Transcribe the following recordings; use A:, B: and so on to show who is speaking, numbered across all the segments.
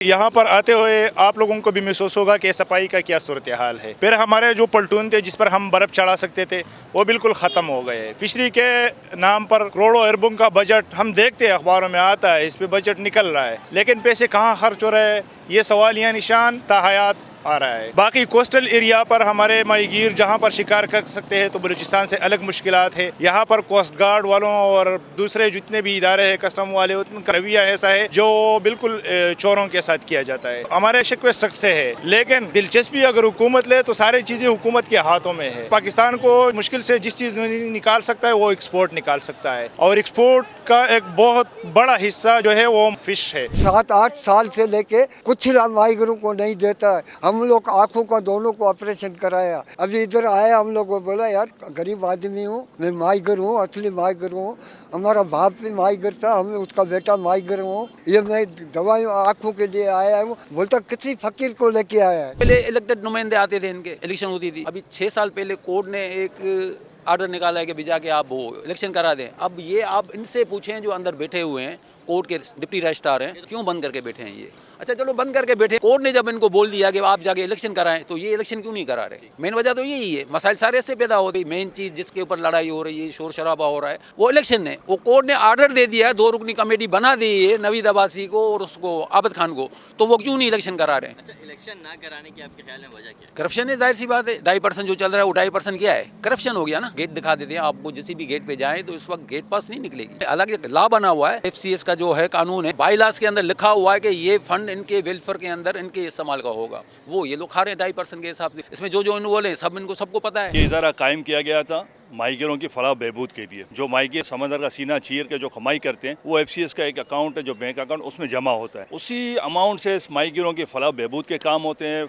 A: यहाँ पर आते हुए आप लोगों को भी महसूस होगा कि सफाई का क्या सूरत हाल है। फिर हमारे जो पलटून थे जिस पर हम बर्फ़ चढ़ा सकते थे वो बिल्कुल ख़त्म हो गए। फिशरी के नाम पर करोड़ों अरबों का बजट हम देखते हैं, अखबारों में आता है, इस पे बजट निकल रहा है, लेकिन पैसे कहाँ खर्च हो रहे हैं ये सवालिया निशान ताहयात आ रहा है। बाकी कोस्टल एरिया पर हमारे माहीगीर जहाँ पर शिकार कर सकते हैं तो बलूचिस्तान से अलग मुश्किलात है। यहाँ पर कोस्ट गार्ड वालों और दूसरे जितने भी इदारे हैं, कस्टम वाले, उनका रवैया ऐसा है जो बिल्कुल चोरों के साथ किया जाता है। हमारे शिकवे सख्त से है, लेकिन दिलचस्पी अगर हुकूमत ले तो सारी चीज़ें हुकूमत के हाथों में है। पाकिस्तान को मुश्किल से जिस चीज़ निकाल सकता है वो एक्सपोर्ट निकाल सकता है, और एक्सपोर्ट का एक बहुत बड़ा हिस्सा जो है वो फिश है।
B: 7-8 साल से लेके कुछ माहीगीरों को नहीं देता है। हम लोग आँखों का दोनों को ऑपरेशन कराया, अभी इधर आया, हम लोग को बोला यार गरीब आदमी हूँ, मैं माहीगर हूँ, असली माहीगर हूँ, हमारा बाप भी माहीगर था, हम उसका बेटा माहीगर हूँ, ये मैं दवाई आँखों के लिए आया हूँ। बोलता किसी फकीर को लेके आया है।
C: पहले इलेक्टेड नुमाइंदे आते थे, इनके इलेक्शन होती थी। अभी 6 साल पहले कोर्ट ने एक आर्डर निकाला है कि भिजा के आप वो इलेक्शन करा दें। अब ये आप इनसे पूछें जो अंदर बैठे हुए हैं, कोर्ट के डिप्टी रजिस्ट्रार हैं, क्यों बंद करके बैठे हैं ये? अच्छा चलो बंद करके बैठे, कोर्ट ने जब इनको बोल दिया कि आप जाके इलेक्शन कराएं, तो ये इलेक्शन क्यों नहीं करा रहे? मेन वजह तो यही है, मसाइल सारे ऐसे पैदा हो रही। मेन चीज़ जिसके ऊपर लड़ाई हो रही है, शोर शराबा हो रहा है, वो इलेक्शन है। वो कोर्ट ने आर्डर दे दिया है, 2 रुकनी कमेटी बना दी है, नवीद अब्बासी को और उसको आबद खान को, तो वो क्यों नहीं इलेक्शन करा रहे हैं?
D: अच्छा, इलेक्शन ना कराने की आपके ख्याल में वजह क्या है?
C: करप्शन है, जाहिर सी बात है। 2.5% जो चल रहा है वो 2.5% क्या है? करप्शन हो गया ना। गेट दिखा देते हैं आपको, जिस भी गेट पे जाए तो इस वक्त गेट पास नहीं निकलेगी। अलग एक लॉ बना हुआ है, FCS का जो है कानून है, बाईलास के अंदर लिखा हुआ है कि ये फंड इनके वेलफेयर के अंदर इनके इस्तेमाल का होगा। वो ये लोग खा रहे हैं 2.5% के हिसाब से। इसमें जो इन्वॉल्व है सब इनको सबको पता है।
E: ये इदारा कायम किया गया था माहीगीरों की फलाह बहबूद के लिए। जो माहीगीर समंदर का सीना चीर के जो कमाई करते हैं वो FCS का एक अकाउंट है, जो बैंक अकाउंट, उसमें जमा होता है। उसी अमाउंट से इस माहीगीरों की फलाह बहबूद के काम होते हैं,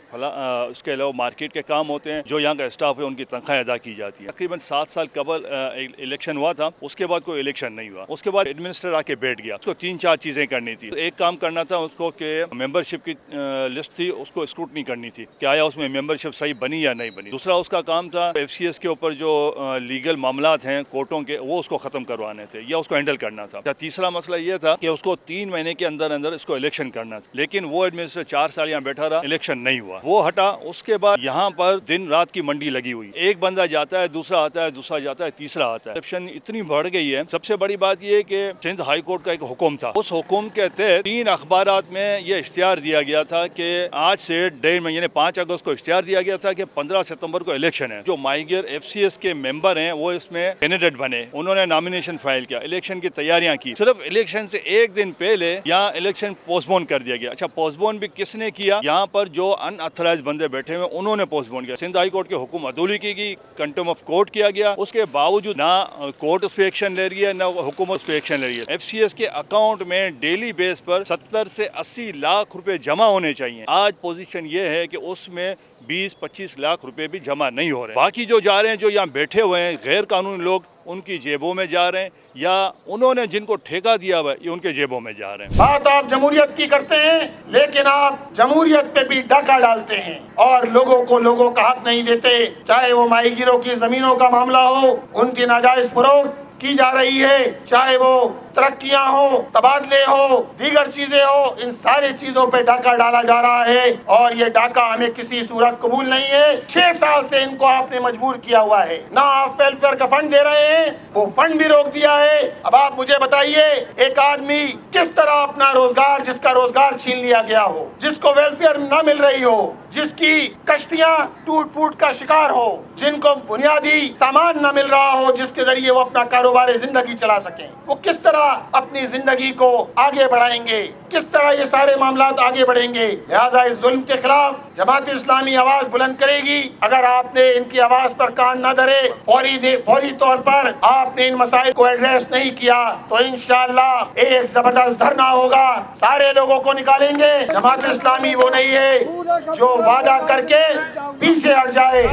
E: उसके अलावा मार्केट के काम होते हैं। जो यहाँ का स्टाफ है उनकी तनख्वाहें अदा की जाती है। तकरीबन 7 साल कबल इलेक्शन हुआ था, उसके बाद कोई इलेक्शन नहीं हुआ। उसके बाद एडमिनिस्ट्रेटर आके बैठ गया, उसको 3-4 चीज़ें करनी थी। एक काम करना था उसको कि मेंबरशिप की लिस्ट थी, उसको स्क्रूटनी करनी थी कि आया उसमें मेंबरशिप सही बनी या नहीं बनी। दूसरा उसका काम था FCS के ऊपर जो लीगल मामलात कोर्टों के, वो उसको खत्म करवाने थे या उसको हैंडल करना था। तीसरा मसला ये था कि उसको 3 महीने के अंदर अंदर इसको इलेक्शन करना था, लेकिन वो एडमिनिस्ट्रेटर 4 साल यहाँ बैठा रहा, इलेक्शन नहीं हुआ, वो हटा। उसके बाद यहाँ पर दिन रात की मंडी लगी हुई, एक बंदा जाता है, दूसरा आता है, दूसरा जाता है, तीसरा आता है। करप्शन इतनी बढ़ गई है। सबसे बड़ी बात ये कि सिंध हाई कोर्ट का एक हुक्म था, उस हुक्म के तहत 3 अखबारात में ये इश्तिहार दिया गया था कि आज से 1.5 महीने 5 अगस्त को इश्तिहार दिया गया था कि 15 सितंबर को इलेक्शन है। जो माहीगीर FCS के मेंबर हैं वो इसमें कैंडिडेट बने, उन्होंने नॉमिनेशन फाइल किया, इलेक्शन की तैयारियां की। सिर्फ इलेक्शन से एक दिन पहले यहाँ इलेक्शन पोस्टपोन कर दिया गया। अच्छा, पोस्टपोन भी किसने किया? यहाँ पर जो अनऑथराइज्ड बंदे बैठे हुए उन्होंने पोस्टपोन किया। सिंध हाई कोर्ट के हुक्म अदूली की गई, कंटेम्प्ट ऑफ कोर्ट किया गया। उसके बावजूद ना कोर्ट उस पर एक्शन ले रही है, ना हुकूमत उस पर एक्शन ले रही है। FCS के अकाउंट में डेली बेस पर 70 से 80 लाख रुपए जमा होने चाहिए। आज पोजीशन ये है कि उसमें 20-25 लाख रुपए भी जमा नहीं हो रहे। बाकी जो जा रहे हैं, जो यहाँ बैठे हुए हैं गैर कानूनी लोग, उनकी जेबों में जा रहे हैं, या उन्होंने जिनको ठेका दिया हुआ है ये उनके जेबों में जा रहे हैं।
F: बात आप जमहूरियत की करते हैं, लेकिन आप जमहूरियत पे भी डाका डालते हैं और लोगों का हक नहीं देते। चाहे वो माहीगीरों की जमीनों का मामला हो, उनकी नाजायज फरोख्त की जा रही है, चाहे वो तरक्कियां हो, तबादले हो, दीगर चीजें हो, इन सारी चीजों पे डाका डाला जा रहा है और ये डाका हमें किसी सूरत कबूल नहीं है। 6 साल से इनको आपने मजबूर किया हुआ है। ना आप वेलफेयर का फंड दे रहे हैं, वो फंड भी रोक दिया है। अब आप मुझे बताइए, एक आदमी किस तरह अपना रोजगार, जिसका रोजगार छीन लिया गया हो, जिसको वेलफेयर न मिल रही हो, जिसकी कश्तियां टूट फूट का शिकार हो, जिनको बुनियादी सामान न मिल रहा हो जिसके जरिए वो अपना कारोबार जिंदगी चला सकें, वो किस तरह अपनी जिंदगी को आगे बढ़ाएंगे, किस तरह ये सारे मामलात आगे बढ़ेंगे? लिहाजा इस जुल्म के खिलाफ जमात इस्लामी आवाज बुलंद करेगी। अगर आपने इनकी आवाज पर कान न धरे, फौरी तौर पर आपने इन मसाइल को एड्रेस नहीं किया, तो इंशाअल्लाह एक जबरदस्त धरना होगा, सारे लोगों को निकालेंगे। जमात इस्लामी वो नहीं है जो वादा करके पीछे हट जाए।